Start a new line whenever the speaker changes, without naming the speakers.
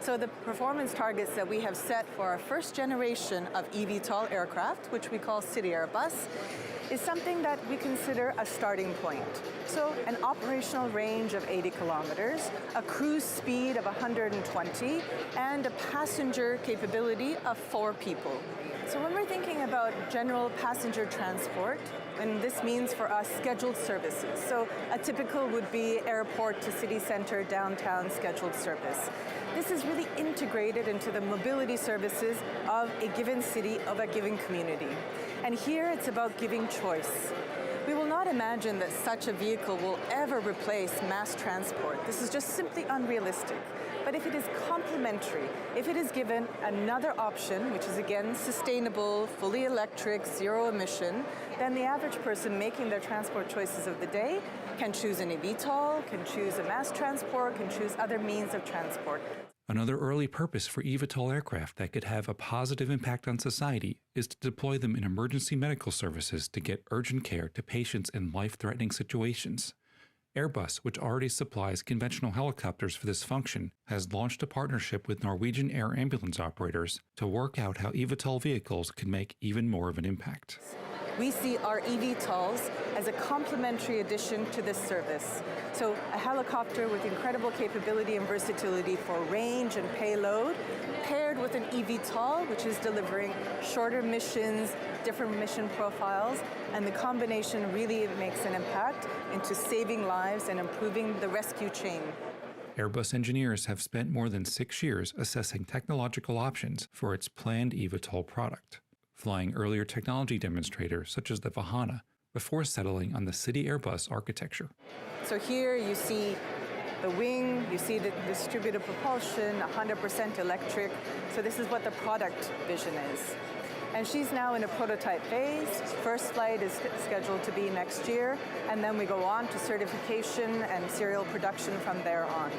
So the performance targets that we have set for our first generation of eVTOL aircraft, which we call CityAirbus, is something that we consider a starting point. So an operational range of 80 kilometers, a cruise speed of 120, and a passenger capability of 4 people. So when we're thinking about general passenger transport, and this means for us scheduled services. So a typical would be airport to city center, downtown scheduled service. This is really integrated into the mobility services of a given city, of a given community. And here it's about giving choice. We will not imagine that such a vehicle will ever replace mass transport. This is just simply unrealistic. But if it is complementary, if it is given another option, which is again sustainable, fully electric, zero emission, then the average person making their transport choices of the day can choose an eVTOL, can choose a mass transport, can choose other means of transport.
Another early purpose for eVTOL aircraft that could have a positive impact on society is to deploy them in emergency medical services to get urgent care to patients in life-threatening situations. Airbus, which already supplies conventional helicopters for this function, has launched a partnership with Norwegian air ambulance operators to work out how eVTOL vehicles can make even more of an impact.
We see our eVTOLs as a complementary addition to this service. So a helicopter with incredible capability and versatility for range and payload, paired with an eVTOL, which is delivering shorter missions, different mission profiles, and the combination really makes an impact into saving lives and improving the rescue chain.
Airbus engineers have spent more than 6 years assessing technological options for its planned eVTOL product, flying earlier technology demonstrators such as the Vahana, before settling on the CityAirbus architecture.
So here you see the wing, you see the distributed propulsion, 100% electric. So this is what the product vision is. And she's now in a prototype phase. First flight is scheduled to be next year, and then we go on to certification and serial production from there on.